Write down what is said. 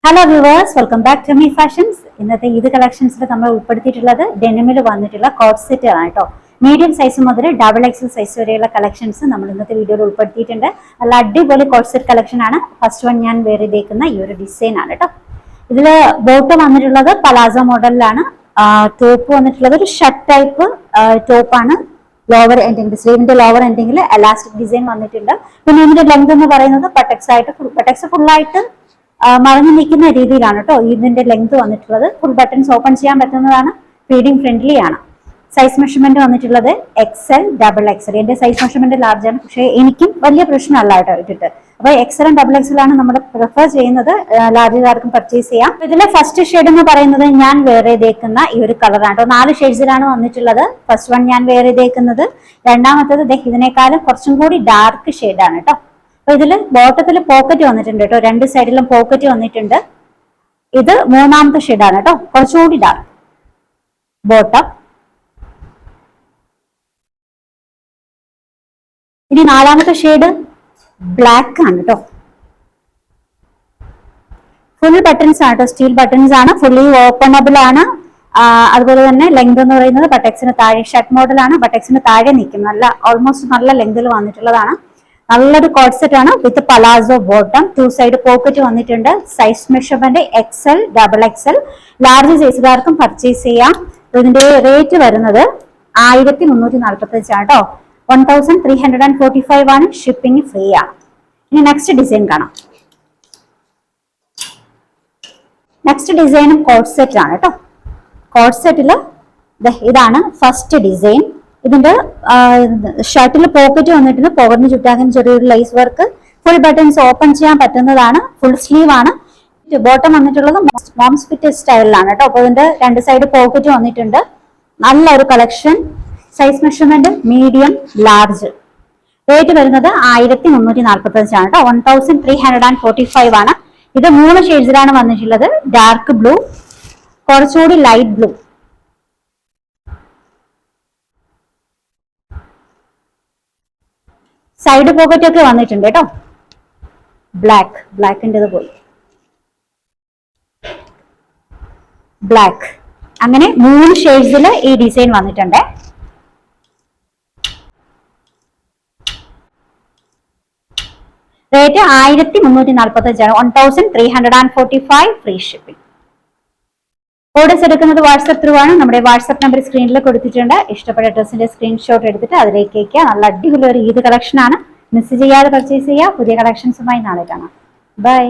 Hello viewers, welcome back to me fashions. ഇന്നത്തെ ഈദ് കളക്ഷൻസിൽ നമ്മൾ ഉൾപ്പെടുത്തിയിട്ടുള്ളത് ഡെനിമിൽ വന്നിട്ടുള്ള കോട്ട് സെറ്റുകളാണ് കേട്ടോ. മീഡിയം സൈസ് മുതൽ ഡബിൾ എക്സൽ സൈസ് വരെയുള്ള കളക്ഷൻസ് നമ്മൾ ഇന്നത്തെ വീഡിയോയിൽ ഉൾപ്പെടുത്തിയിട്ടുണ്ട്. നല്ല അടിപൊളി കോട്ട് സെറ്റ് കളക്ഷൻ ആണ്. ഫസ്റ്റ് വൺ ഞാൻ വേറെ ചെയ്തേക്കുന്ന ഈ ഒരു ഡിസൈൻ ആണ് കേട്ടോ. ഇതിൽ ബോട്ടം വന്നിട്ടുള്ളത് പലാസോ മോഡലിലാണ്. ടോപ്പ് വന്നിട്ടുള്ളത് ഒരു ഷർട്ട് ടൈപ്പ് ടോപ്പാണ്. ലോവർ എൻഡിങ് സ്ലീവിന്റെ ലോവർ എൻഡിങ്ങിൽ എലാസ്റ്റിക് ഡിസൈൻ വന്നിട്ടുണ്ട്. പിന്നെ ഇതിന്റെ ലെങ്ത് എന്ന് പറയുന്നത് ബട്ടക്സ് ഫുള്ളായിട്ട് മറഞ്ഞു നിൽക്കുന്ന രീതിയിലാണ് കേട്ടോ ഇതിന്റെ ലെങ്ത് വന്നിട്ടുള്ളത്. ഫുൾ ബട്ടൺസ് ഓപ്പൺ ചെയ്യാൻ പറ്റുന്നതാണ്. ഫീഡിംഗ് ഫ്രണ്ട്ലി ആണ്. സൈസ് മെഷർമെന്റ് വന്നിട്ടുള്ളത് എക്സൽ ഡബിൾ എക്സൽ. എന്റെ സൈസ് മെഷർമെന്റ് ലാർജ് ആണ്, പക്ഷേ എനിക്കും വലിയ പ്രശ്നമല്ല കേട്ടോ ഇട്ടിട്ട്. അപ്പൊ എക്സലും ഡബിൾ എക്സലാണ് നമ്മൾ പ്രിഫർ ചെയ്യുന്നത്. ലാർജുകാർക്കും പർച്ചേസ് ചെയ്യാം. ഇതിലെ ഫസ്റ്റ് ഷെയ്ഡ് എന്ന് പറയുന്നത് ഞാൻ വേറെ ചെയ്തേക്കുന്ന ഈ ഒരു കളറാണ് കേട്ടോ. 4 ഷെയ്ഡ്സിലാണ് വന്നിട്ടുള്ളത്. ഫസ്റ്റ് വൺ ഞാൻ വേറെ ചെയ്തേക്കുന്നത്. രണ്ടാമത്തത് ഇതിനേക്കാളും കുറച്ചും കൂടി ഡാർക്ക് ഷെയ്ഡാണ് കേട്ടോ. അപ്പൊ ഇതിൽ ബോട്ടത്തിൽ പോക്കറ്റ് വന്നിട്ടുണ്ട് കേട്ടോ. 2 സൈഡിലും പോക്കറ്റ് വന്നിട്ടുണ്ട്. ഇത് മൂന്നാമത്തെ ഷെയ്ഡാണ് കേട്ടോ, കുറച്ചുകൂടി ഡാർക്ക് ബോട്ടം. ഇനി നാലാമത്തെ ഷെയ്ഡ് ബ്ലാക്ക് ആണ് കേട്ടോ. ഫുൾ ബട്ടൺസ് ആണ് കേട്ടോ, സ്റ്റീൽ ബട്ടൺസ് ആണ്. ഫുള്ളി ഓപ്പണബിൾ ആണ്. അതുപോലെ തന്നെ ലെങ്ത് എന്ന് പറയുന്നത് ബട്ടക്സിന് താഴെ ഷർട്ട് മോഡലാണ്. ബട്ടക്സിന് താഴെ നിൽക്കും. ഓൾമോസ്റ്റ് നല്ല ലെങ്തിൽ വന്നിട്ടുള്ളതാണ്. നല്ലൊരു കോട്ട് സെറ്റ് ആണ് with palazzo bottom. 2 side pocket വന്നിട്ടുണ്ട്. Size measurement XL double XL. Large സൈസുകാർക്കും പർച്ചേസ് ചെയ്യാം. ഇതിന്റെ റേറ്റ് വരുന്നത് 1345 ആണ് കേട്ടോ. 1345 ആണ്. ഷിപ്പിംഗ് ഫ്രീ ആണ്. ഇനി നെക്സ്റ്റ് ഡിസൈൻ കാണാം. നെക്സ്റ്റ് ഡിസൈനും കോട്ട് സെറ്റ് ആണ് കേട്ടോ. കോട്ട് സെറ്റില് ഇതാണ് ഫസ്റ്റ് ഡിസൈൻ. ഇതിന്റെ ഷർട്ടിൽ പോക്കറ്റ് വന്നിട്ടുണ്ട്. പോക്കറ്റിന് ചുറ്റാക്കാൻ ചെറിയൊരു lies work. Full buttons open ചെയ്യാൻ പറ്റുന്നതാണ്. ഫുൾ സ്ലീവ് ആണ്. ബോട്ടം വന്നിട്ടുള്ളത് മോംസ് ഫിറ്റ് സ്റ്റൈലിലാണ് കേട്ടോ. അപ്പൊ ഇതിന്റെ 2 സൈഡ് പോക്കറ്റ് വന്നിട്ടുണ്ട്. നല്ലൊരു collection. Size measurement medium large. Rate വരുന്നത് 1345 ആണ് കേട്ടോ. 1345 ആണ്. ഇത് 3 ഷെയ്ഡ്സിലാണ് വന്നിട്ടുള്ളത്. ഡാർക്ക് ബ്ലൂ, കുറച്ചുകൂടി ലൈറ്റ് ബ്ലൂ, സൈഡ് പോക്കറ്റ് ഒക്കെ വന്നിട്ടുണ്ട് കേട്ടോ. ബ്ലാക്കിൻ്റെത് പോയി ബ്ലാക്ക്. അങ്ങനെ 3 ഷെയ്ഡ്സിൽ ഈ ഡിസൈൻ വന്നിട്ടുണ്ട്. റേറ്റ് 1345 ആണ്. 1345 ഫ്രീ ഷിപ്പിംഗ്. ഓർഡേഴ്സ് എടുക്കുന്നത് വാട്സ്ആപ്പ് ത്രൂ ആണ്. നമ്മുടെ വാട്സ്ആപ്പ് നമ്പർ സ്ക്രീനിൽ കൊടുത്തിട്ടുണ്ട്. ഇഷ്ടപ്പെട്ട ഡ്രസ്സിന്റെ സ്ക്രീൻഷോട്ട് എടുത്തിട്ട് അതിലേക്ക് അയക്കുക. നല്ല അടിപൊളി ഒരു ഈദ് കളക്ഷൻ ആണ്. മിസ് ചെയ്യാതെ പർച്ചേസ് ചെയ്യുക. പുതിയ കളക്ഷൻസുമായി നാളെ കാണാം. ബൈ.